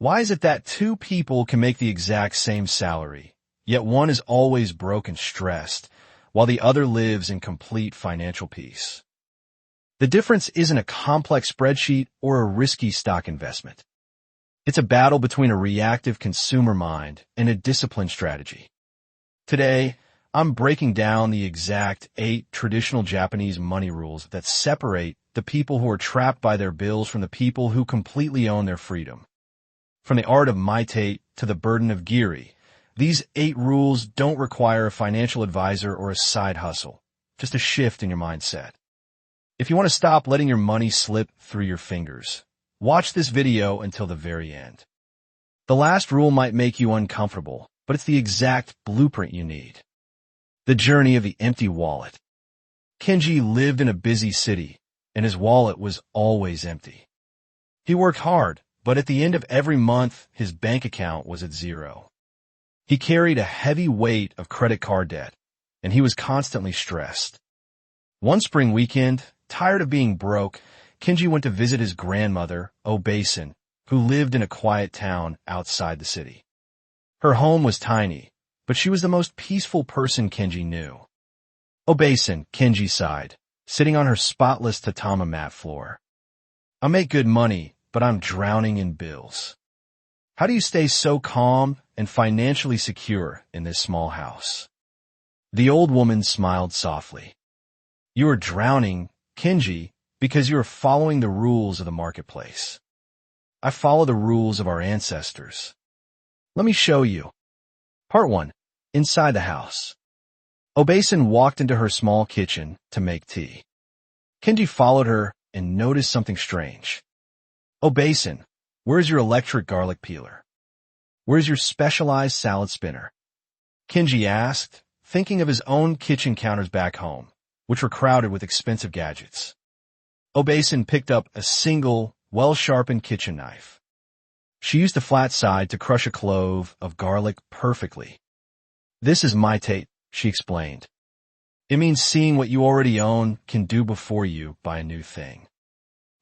Why is it that two people can make the exact same salary, yet one is always broke and stressed, while the other lives in complete financial peace? The difference isn't a complex spreadsheet or a risky stock investment. It's a battle between a reactive consumer mind and a disciplined strategy. Today, I'm breaking down the exact 8 traditional Japanese money rules that separate the people who are trapped by their bills from the people who completely own their freedom. From the art of Mitate to the burden of Giri, these 8 rules don't require a financial advisor or a side hustle, just a shift in your mindset. If you want to stop letting your money slip through your fingers, watch this video until the very end. The last rule might make you uncomfortable, but it's the exact blueprint you need. The journey of the empty wallet. Kenji lived in a busy city, and his wallet was always empty. He worked hard, but at the end of every month, his bank account was at zero. He carried a heavy weight of credit card debt, and he was constantly stressed. One spring weekend, tired of being broke, Kenji went to visit his grandmother, Obasan, who lived in a quiet town outside the city. Her home was tiny, but she was the most peaceful person Kenji knew. Obasan, Kenji sighed, sitting on her spotless tatami mat floor. I make good money, but I'm drowning in bills. How do you stay so calm and financially secure in this small house? The old woman smiled softly. You are drowning, Kenji, because you are following the rules of the marketplace. I follow the rules of our ancestors. Let me show you. Part 1. Inside the house. Obasan walked into her small kitchen to make tea. Kenji followed her and noticed something strange. Obasan, where's your electric garlic peeler? Where's your specialized salad spinner? Kenji asked, thinking of his own kitchen counters back home, which were crowded with expensive gadgets. Obasan picked up a single, well-sharpened kitchen knife. She used the flat side to crush a clove of garlic perfectly. This is Mitate, she explained. It means seeing what you already own can do before you buy a new thing.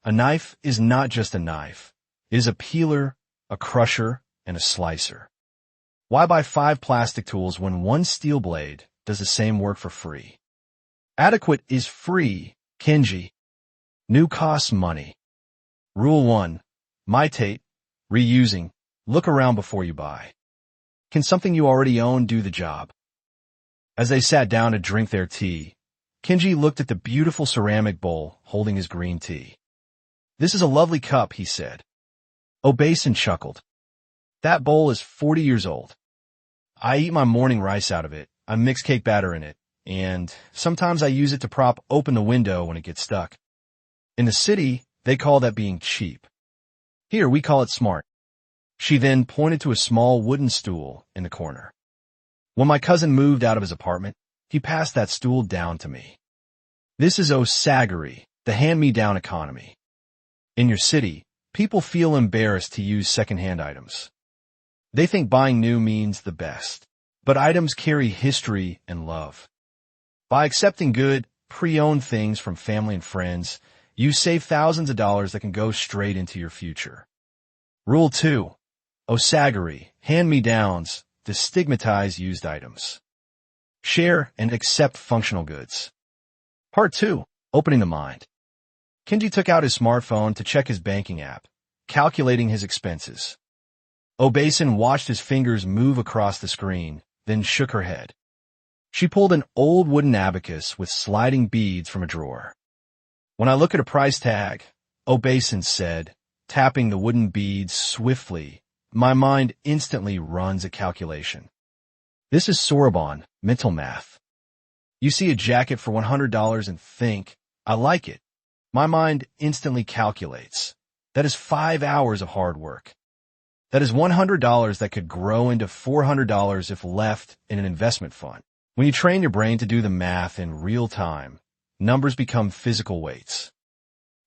A knife is not just a knife. It is a peeler, a crusher, and a slicer. Why buy 5 plastic tools when one steel blade does the same work for free? Adequate is free, Kenji. New costs money. Rule 1. Mitate, reusing. Look around before you buy. Can something you already own do the job? As they sat down to drink their tea, Kenji looked at the beautiful ceramic bowl holding his green tea. This is a lovely cup, he said. Obasan chuckled. That bowl is 40 years old. I eat my morning rice out of it. I mix cake batter in it, and sometimes I use it to prop open the window when it gets stuck. In the city, they call that being cheap. Here, we call it smart. She then pointed to a small wooden stool in the corner. When my cousin moved out of his apartment, he passed that stool down to me. This is Osagari, the hand-me-down economy. In your city, people feel embarrassed to use second-hand items. They think buying new means the best, but items carry history and love. By accepting good, pre-owned things from family and friends, you save thousands of dollars that can go straight into your future. Rule 2. Osagari, hand-me-downs, destigmatize used items. Share and accept functional goods. Part 2. Opening the mind. Kenji took out his smartphone to check his banking app, calculating his expenses. Obasan watched his fingers move across the screen, then shook her head. She pulled an old wooden abacus with sliding beads from a drawer. When I look at a price tag, Obasan said, tapping the wooden beads swiftly, my mind instantly runs a calculation. This is Soroban, mental math. You see a jacket for $100 and think, I like it. My mind instantly calculates. That is 5 hours of hard work. That is $100 that could grow into $400 if left in an investment fund. When you train your brain to do the math in real time, numbers become physical weights.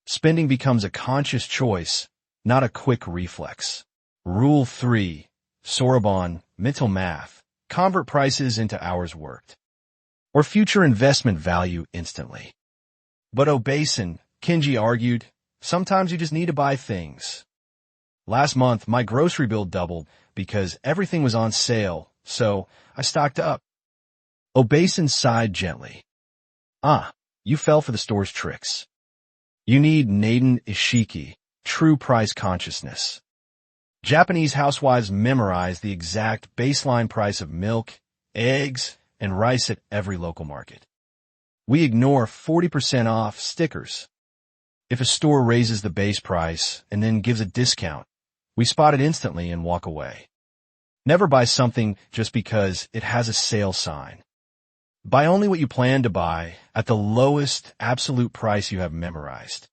Spending becomes a conscious choice, not a quick reflex. Rule 3. Soroban, mental math. Convert prices into hours worked, or future investment value instantly. But Obasan, Kenji argued, sometimes you just need to buy things. Last month, my grocery bill doubled because everything was on sale, so I stocked up. Obasan sighed gently. Ah, you fell for the store's tricks. You need Nadan Ishiki, true price consciousness. Japanese housewives memorize the exact baseline price of milk, eggs, and rice at every local market. We ignore 40% off stickers. If a store raises the base price and then gives a discount, we spot it instantly and walk away. Never buy something just because it has a sale sign. Buy only what you plan to buy at the lowest absolute price you have memorized.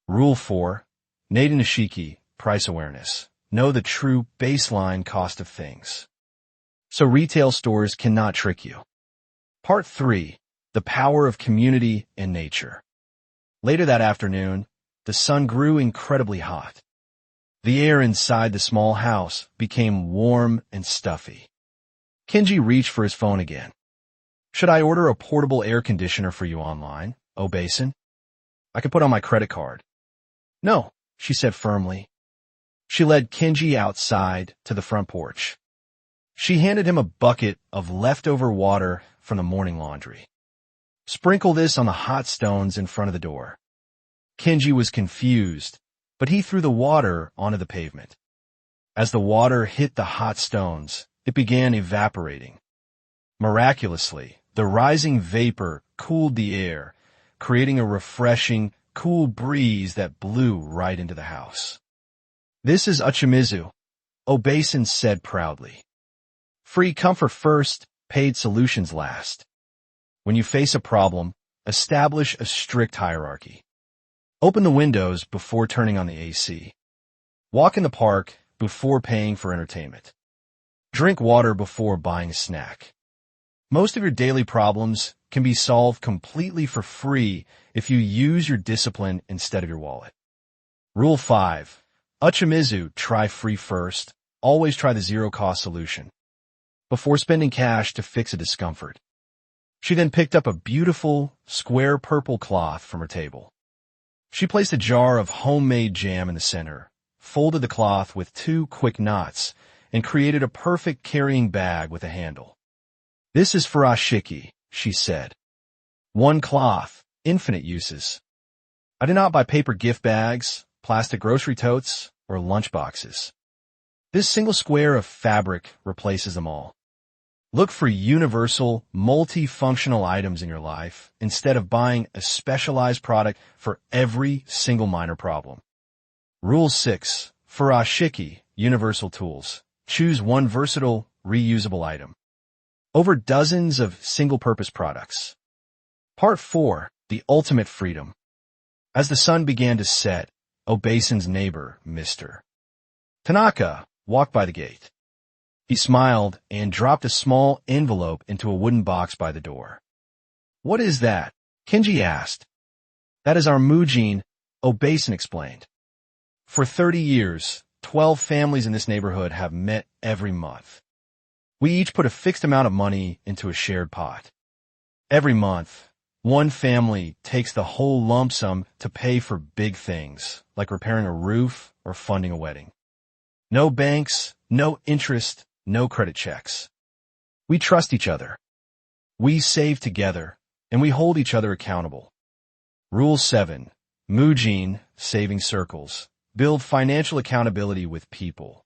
Rule 4. Nadan Ishiki, price awareness. Know the true baseline cost of things. So retail stores cannot trick you. Part 3. The power of community and nature. Later that afternoon, the sun grew incredibly hot. The air inside the small house became warm and stuffy. Kenji reached for his phone again. Should I order a portable air conditioner for you online, Obasan? I could put on my credit card. No, she said firmly. She led Kenji outside to the front porch. She handed him a bucket of leftover water from the morning laundry. Sprinkle this on the hot stones in front of the door. Kenji was confused, but he threw the water onto the pavement. As the water hit the hot stones, it began evaporating. Miraculously, the rising vapor cooled the air, creating a refreshing, cool breeze that blew right into the house. This is Uchimizu, Obasan said proudly. Free comfort first, paid solutions last. When you face a problem, establish a strict hierarchy. Open the windows before turning on the AC. Walk in the park before paying for entertainment. Drink water before buying a snack. Most of your daily problems can be solved completely for free if you use your discipline instead of your wallet. Rule 5. Uchimizu, try free first. Always try the zero-cost solution before spending cash to fix a discomfort. She then picked up a beautiful, square purple cloth from her table. She placed a jar of homemade jam in the center, folded the cloth with 2 quick knots, and created a perfect carrying bag with a handle. This is Furoshiki, she said. One cloth, infinite uses. I did not buy paper gift bags, plastic grocery totes, or lunch boxes. This single square of fabric replaces them all. Look for universal, multifunctional items in your life instead of buying a specialized product for every single minor problem. Rule 6. Furoshiki, universal tools. Choose one versatile, reusable item over dozens of single-purpose products. Part 4. The ultimate freedom. As the sun began to set, Obasan's neighbor, Mr. Tanaka, walked by the gate. He smiled and dropped a small envelope into a wooden box by the door. What is that? Kenji asked. That is our Mujin, Obasan explained. For 30 years, 12 families in this neighborhood have met every month. We each put a fixed amount of money into a shared pot. Every month, one family takes the whole lump sum to pay for big things, like repairing a roof or funding a wedding. No banks, no interest, no credit checks. We trust each other. We save together, and we hold each other accountable. Rule 7. Mujin, saving circles. Build financial accountability with people.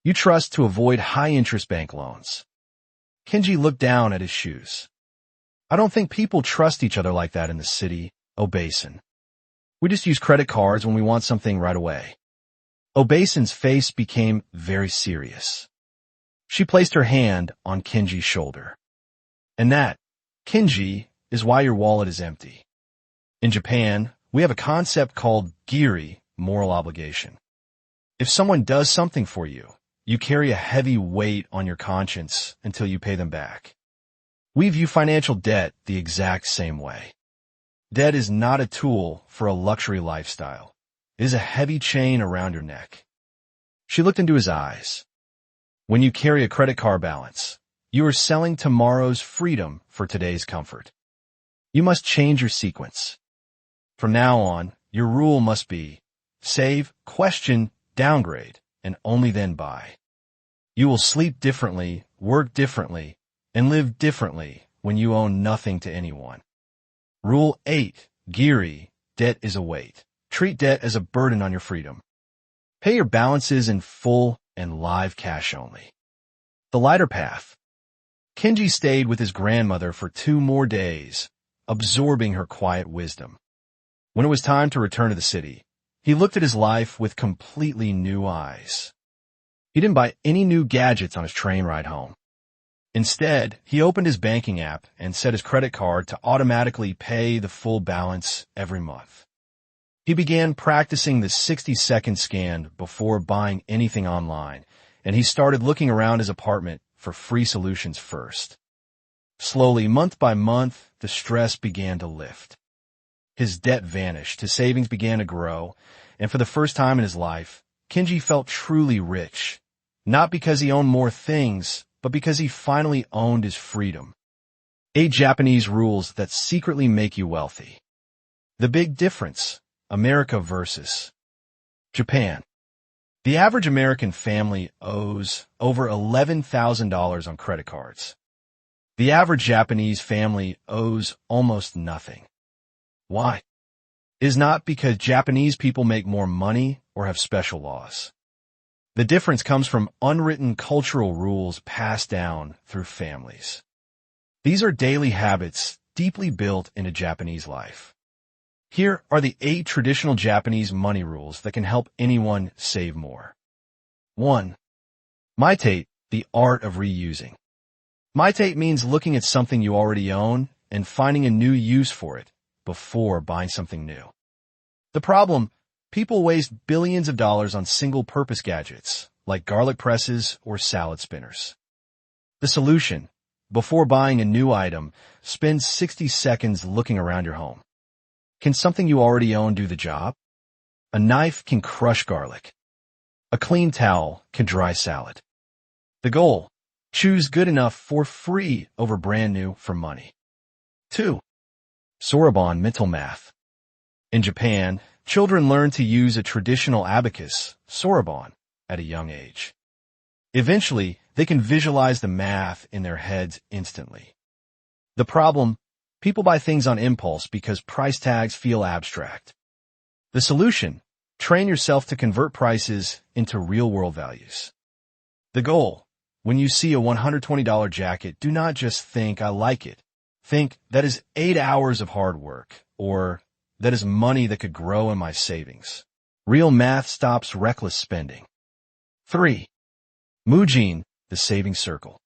You trust to avoid high-interest bank loans. Kenji looked down at his shoes. I don't think people trust each other like that in the city, Obasan. We just use credit cards when we want something right away. Obasan's face became very serious. She placed her hand on Kenji's shoulder. And that, Kenji, is why your wallet is empty. In Japan, we have a concept called Giri, moral obligation. If someone does something for you, you carry a heavy weight on your conscience until you pay them back. We view financial debt the exact same way. Debt is not a tool for a luxury lifestyle. It is a heavy chain around your neck. She looked into his eyes. When you carry a credit card balance, you are selling tomorrow's freedom for today's comfort. You must change your sequence. From now on, your rule must be save, question, downgrade, and only then buy. You will sleep differently, work differently, and live differently when you owe nothing to anyone. Rule 8. Giri, debt is a weight. Treat debt as a burden on your freedom. Pay your balances in full and live cash only. The lighter path. Kenji stayed with his grandmother for 2 more days, absorbing her quiet wisdom. When it was time to return to the city, he looked at his life with completely new eyes. He didn't buy any new gadgets on his train ride home. Instead, he opened his banking app and set his credit card to automatically pay the full balance every month. He began practicing the 60-second scan before buying anything online, and he started looking around his apartment for free solutions first. Slowly, month by month, the stress began to lift. His debt vanished, his savings began to grow, and for the first time in his life, Kenji felt truly rich, not because he owned more things, but because he finally owned his freedom. 8 Japanese rules that secretly make you wealthy. The big difference: America versus Japan. The average American family owes over $11,000 on credit cards. The average Japanese family owes almost nothing. Why? It is not because Japanese people make more money or have special laws. The difference comes from unwritten cultural rules passed down through families. These are daily habits deeply built into Japanese life. Here are the 8 traditional Japanese money rules that can help anyone save more. 1. Mitate, the art of reusing. Mitate means looking at something you already own and finding a new use for it before buying something new. The problem: people waste billions of dollars on single-purpose gadgets like garlic presses or salad spinners. The solution: before buying a new item, spend 60 seconds looking around your home. Can something you already own do the job? A knife can crush garlic. A clean towel can dry salad. The goal: choose good enough for free over brand new for money. 2. Soroban mental math. In Japan, children learn to use a traditional abacus, Soroban, at a young age. Eventually, they can visualize the math in their heads instantly. The problem: people buy things on impulse because price tags feel abstract. The solution: train yourself to convert prices into real-world values. The goal: when you see a $120 jacket, do not just think, "I like it." Think, "That is 8 hours of hard work," or "That is money that could grow in my savings." Real math stops reckless spending. 3. Mujin, the saving circle.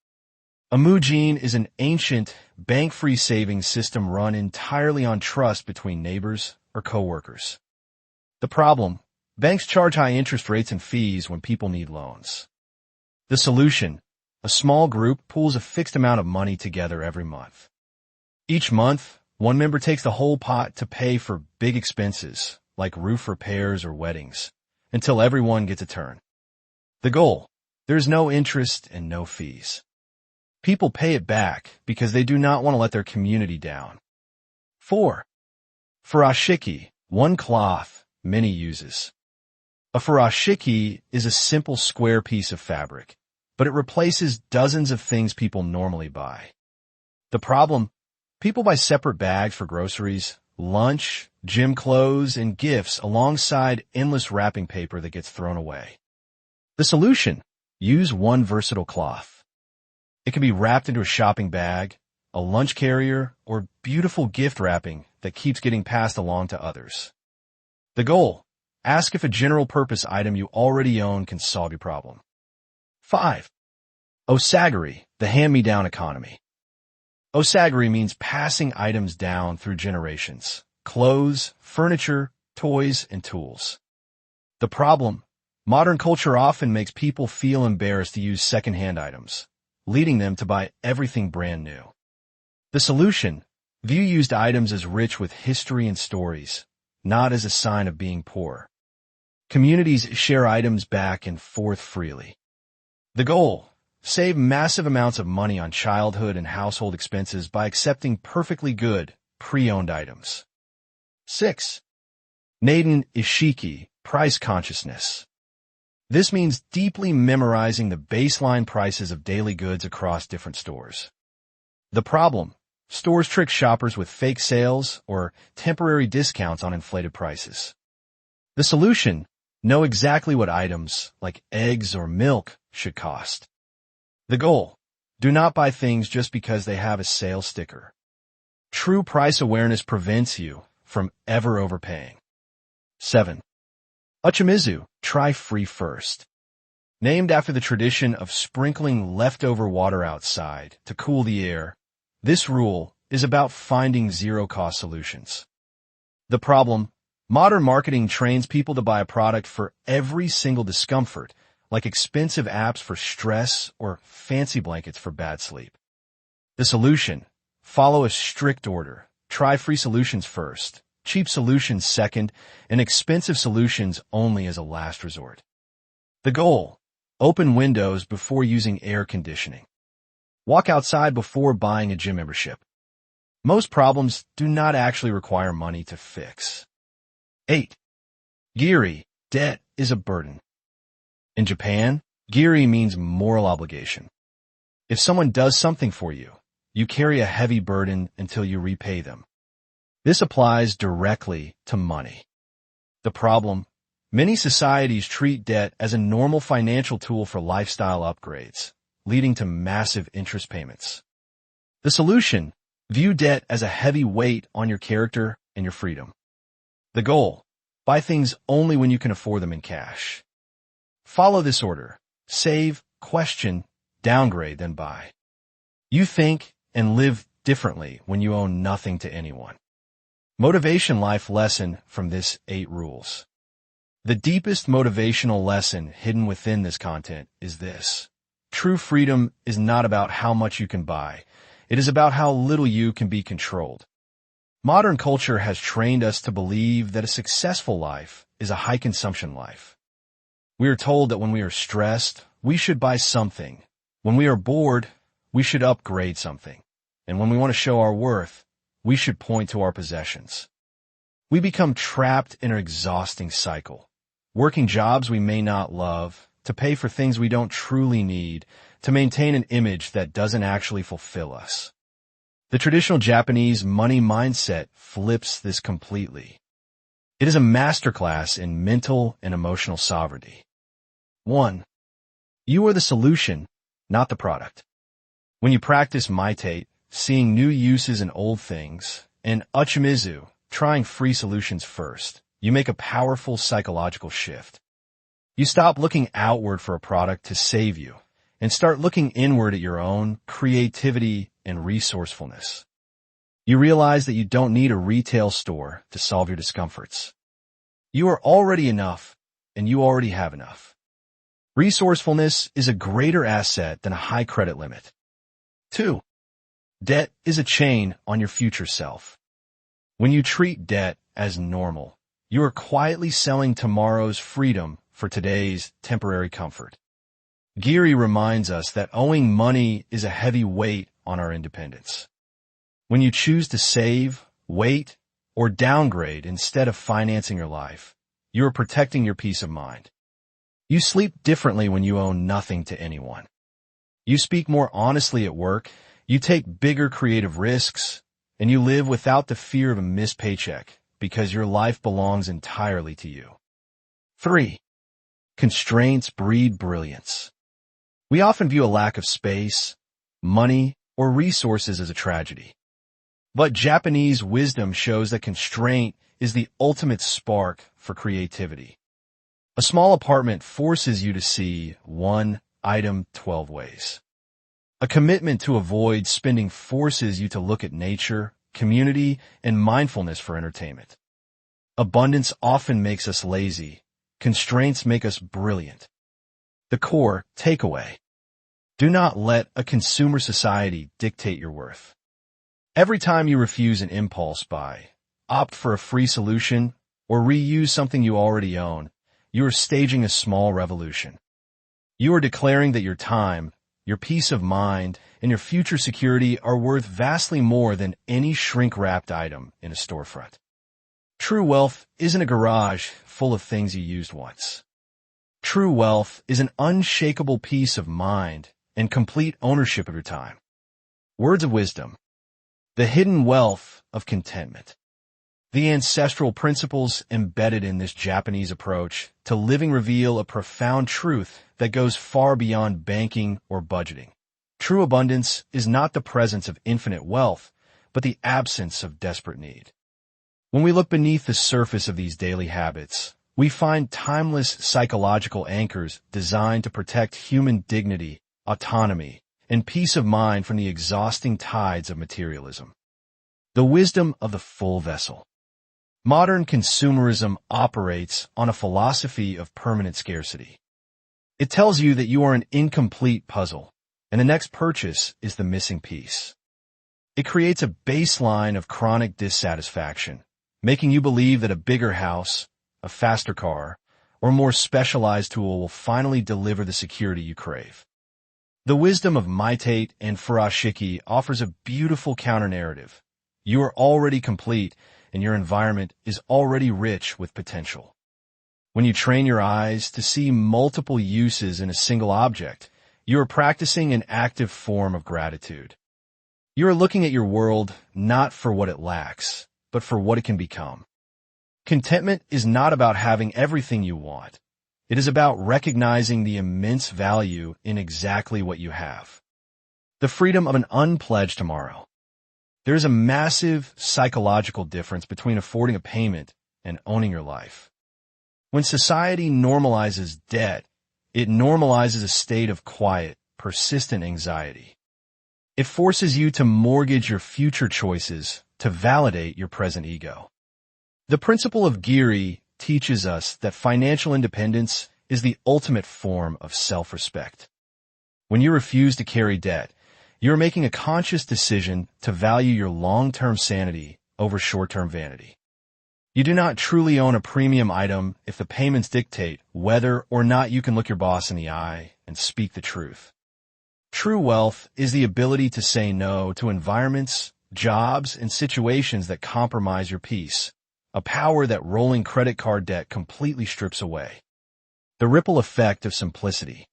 A Mujin is an ancient, bank-free savings system run entirely on trust between neighbors or coworkers. The problem: banks charge high interest rates and fees when people need loans. The solution: a small group pools a fixed amount of money together every month. Each month, one member takes the whole pot to pay for big expenses, like roof repairs or weddings, until everyone gets a turn. The goal: there is no interest and no fees. People pay it back because they do not want to let their community down. 4. Furoshiki, one cloth, many uses. A furoshiki is a simple square piece of fabric, but it replaces dozens of things people normally buy. The problem: people buy separate bags for groceries, lunch, gym clothes, and gifts alongside endless wrapping paper that gets thrown away. The solution: use one versatile cloth. It can be wrapped into a shopping bag, a lunch carrier, or beautiful gift wrapping that keeps getting passed along to others. The goal: ask if a general-purpose item you already own can solve your problem. 5. Osagari, the hand-me-down economy. Osagari means passing items down through generations: clothes, furniture, toys, and tools. The problem: modern culture often makes people feel embarrassed to use second-hand items, leading them to buy everything brand new. The solution: view used items as rich with history and stories, not as a sign of being poor. Communities share items back and forth freely. The goal: save massive amounts of money on childhood and household expenses by accepting perfectly good, pre-owned items. 6. Nadan Ishiki, price consciousness. This means deeply memorizing the baseline prices of daily goods across different stores. The problem: stores trick shoppers with fake sales or temporary discounts on inflated prices. The solution: know exactly what items, like eggs or milk, should cost. The goal: do not buy things just because they have a sale sticker. True price awareness prevents you from ever overpaying. 7. Uchimizu, try free first. Named after the tradition of sprinkling leftover water outside to cool the air, this rule is about finding zero-cost solutions. The problem: modern marketing trains people to buy a product for every single discomfort, like expensive apps for stress or fancy blankets for bad sleep. The solution: follow a strict order. Try free solutions first, cheap solutions second, and expensive solutions only as a last resort. The goal: open windows before using air conditioning. Walk outside before buying a gym membership. Most problems do not actually require money to fix. 8. Giri, debt is a burden. In Japan, Giri means moral obligation. If someone does something for you, you carry a heavy burden until you repay them. This applies directly to money. The problem: many societies treat debt as a normal financial tool for lifestyle upgrades, leading to massive interest payments. The solution: view debt as a heavy weight on your character and your freedom. The goal: buy things only when you can afford them in cash. Follow this order: save, question, downgrade, then buy. You think and live differently when you owe nothing to anyone. Motivation life lesson from this 8 rules. The deepest motivational lesson hidden within this content is this: true freedom is not about how much you can buy. It is about how little you can be controlled. Modern culture has trained us to believe that a successful life is a high-consumption life. We are told that when we are stressed, we should buy something. When we are bored, we should upgrade something. And when we want to show our worth, we should point to our possessions. We become trapped in an exhausting cycle, working jobs we may not love, to pay for things we don't truly need, to maintain an image that doesn't actually fulfill us. The traditional Japanese money mindset flips this completely. It is a masterclass in mental and emotional sovereignty. 1. You are the solution, not the product. When you practice Mitate, seeing new uses in old things, and Uchimizu, trying free solutions first, you make a powerful psychological shift. You stop looking outward for a product to save you, and start looking inward at your own creativity and resourcefulness. You realize that you don't need a retail store to solve your discomforts. You are already enough, and you already have enough. Resourcefulness is a greater asset than a high credit limit. 2. Debt is a chain on your future self. When you treat debt as normal, you are quietly selling tomorrow's freedom for today's temporary comfort. Giri reminds us that owing money is a heavy weight on our independence. When you choose to save, wait, or downgrade instead of financing your life, you are protecting your peace of mind. You sleep differently when you owe nothing to anyone. You speak more honestly at work, you take bigger creative risks, and you live without the fear of a missed paycheck because your life belongs entirely to you. 3. Constraints breed brilliance. We often view a lack of space, money, or resources as a tragedy. But Japanese wisdom shows that constraint is the ultimate spark for creativity. A small apartment forces you to see one item 12 ways. A commitment to avoid spending forces you to look at nature, community, and mindfulness for entertainment. Abundance often makes us lazy. Constraints make us brilliant. The core takeaway: do not let a consumer society dictate your worth. Every time you refuse an impulse buy, opt for a free solution, or reuse something you already own, you are staging a small revolution. You are declaring that your time, your peace of mind, and your future security are worth vastly more than any shrink-wrapped item in a storefront. True wealth isn't a garage full of things you used once. True wealth is an unshakable peace of mind and complete ownership of your time. Words of wisdom. The hidden wealth of contentment. The ancestral principles embedded in this Japanese approach to living reveal a profound truth that goes far beyond banking or budgeting. True abundance is not the presence of infinite wealth, but the absence of desperate need. When we look beneath the surface of these daily habits, we find timeless psychological anchors designed to protect human dignity, autonomy, and peace of mind from the exhausting tides of materialism. The wisdom of the full vessel. Modern consumerism operates on a philosophy of permanent scarcity. It tells you that you are an incomplete puzzle, and the next purchase is the missing piece. It creates a baseline of chronic dissatisfaction, making you believe that a bigger house, a faster car, or more specialized tool will finally deliver the security you crave. The wisdom of Mitate and Furoshiki offers a beautiful counter-narrative. You are already complete, and your environment is already rich with potential. When you train your eyes to see multiple uses in a single object, you are practicing an active form of gratitude. You are looking at your world not for what it lacks, but for what it can become. Contentment is not about having everything you want. It is about recognizing the immense value in exactly what you have. The freedom of an unpledged tomorrow. There is a massive psychological difference between affording a payment and owning your life. When society normalizes debt, it normalizes a state of quiet, persistent anxiety. It forces you to mortgage your future choices to validate your present ego. The principle of Giri teaches us that financial independence is the ultimate form of self-respect. When you refuse to carry debt, you are making a conscious decision to value your long-term sanity over short-term vanity. You do not truly own a premium item if the payments dictate whether or not you can look your boss in the eye and speak the truth. True wealth is the ability to say no to environments, jobs, and situations that compromise your peace, a power that rolling credit card debt completely strips away. The ripple effect of simplicity.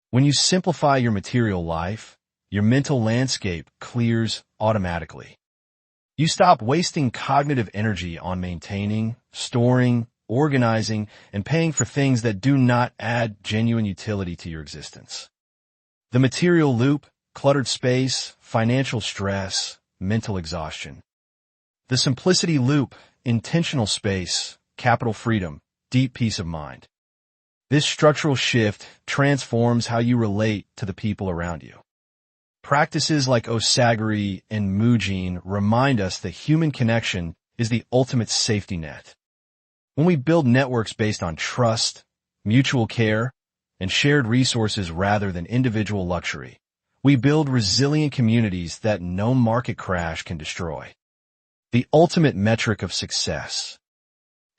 When you simplify your material life, your mental landscape clears automatically. You stop wasting cognitive energy on maintaining, storing, organizing, and paying for things that do not add genuine utility to your existence. The material loop, cluttered space, financial stress, mental exhaustion. The simplicity loop, intentional space, capital freedom, deep peace of mind. This structural shift transforms how you relate to the people around you. Practices like Osagari and Mujin remind us that human connection is the ultimate safety net. When we build networks based on trust, mutual care, and shared resources rather than individual luxury, we build resilient communities that no market crash can destroy. The ultimate metric of success.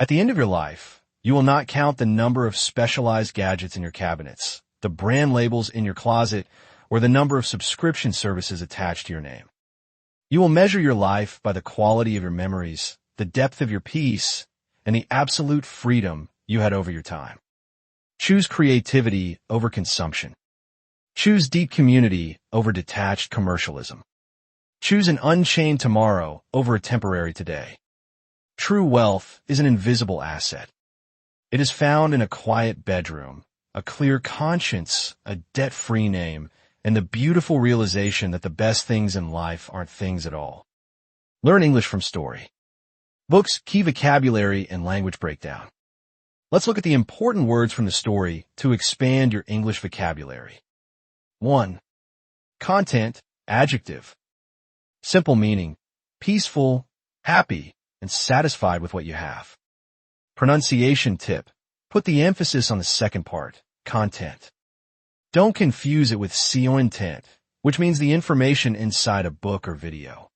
At the end of your life, you will not count the number of specialized gadgets in your cabinets, the brand labels in your closet, or the number of subscription services attached to your name. You will measure your life by the quality of your memories, the depth of your peace, and the absolute freedom you had over your time. Choose creativity over consumption. Choose deep community over detached commercialism. Choose an unchained tomorrow over a temporary today. True wealth is an invisible asset. It is found in a quiet bedroom, a clear conscience, a debt-free name, and the beautiful realization that the best things in life aren't things at all. Learn English from story. Books, key vocabulary, and language breakdown. Let's look at the important words from the story to expand your English vocabulary. 1. Content, adjective. Simple meaning, peaceful, happy, and satisfied with what you have. Pronunciation tip, put the emphasis on the second part, content. Don't confuse it with content, which means the information inside a book or video.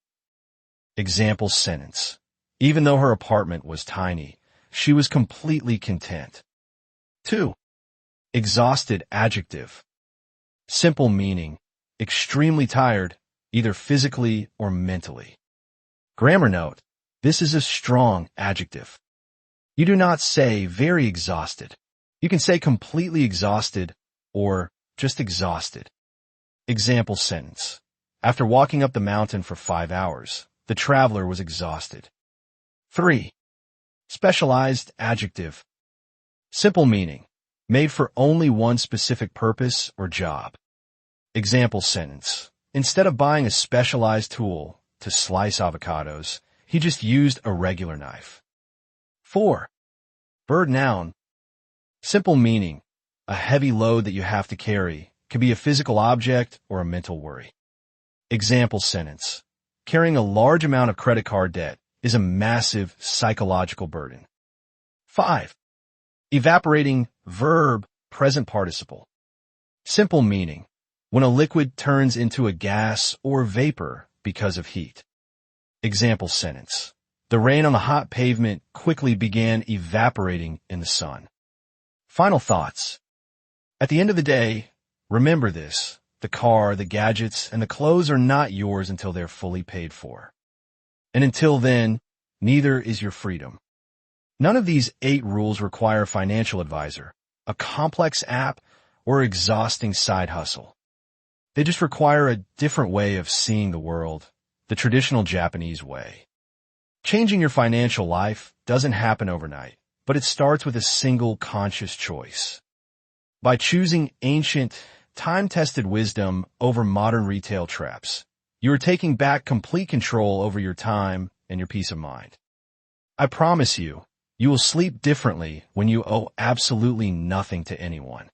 Example sentence. Even though her apartment was tiny, she was completely content. 2. Exhausted adjective. Simple meaning, extremely tired, either physically or mentally. Grammar note, this is a strong adjective. You do not say very exhausted. You can say completely exhausted or just exhausted. Example sentence. After walking up the mountain for 5 hours, the traveler was exhausted. 3. Specialized adjective. Simple meaning. Made for only one specific purpose or job. Example sentence. Instead of buying a specialized tool to slice avocados, he just used a regular knife. 4. Bird noun. Simple meaning. A heavy load that you have to carry. Could be a physical object or a mental worry. Example sentence. Carrying a large amount of credit card debt is a massive psychological burden. 5. Evaporating verb present participle. Simple meaning. When a liquid turns into a gas or vapor because of heat. Example sentence. The rain on the hot pavement quickly began evaporating in the sun. Final thoughts. At the end of the day, remember this. The car, the gadgets, and the clothes are not yours until they're fully paid for. And until then, neither is your freedom. None of these 8 rules require a financial advisor, a complex app, or exhausting side hustle. They just require a different way of seeing the world, the traditional Japanese way. Changing your financial life doesn't happen overnight, but it starts with a single conscious choice. By choosing ancient, time-tested wisdom over modern retail traps, you are taking back complete control over your time and your peace of mind. I promise you, you will sleep differently when you owe absolutely nothing to anyone.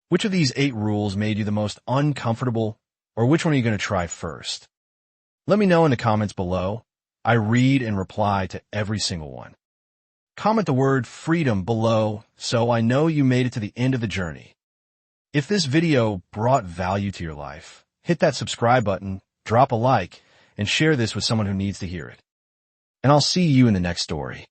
Which of these 8 rules made you the most uncomfortable, or which one are you going to try first? Let me know in the comments below. I read and reply to every single one. Comment the word freedom below so I know you made it to the end of the journey. If this video brought value to your life, hit that subscribe button, drop a like, and share this with someone who needs to hear it. And I'll see you in the next story.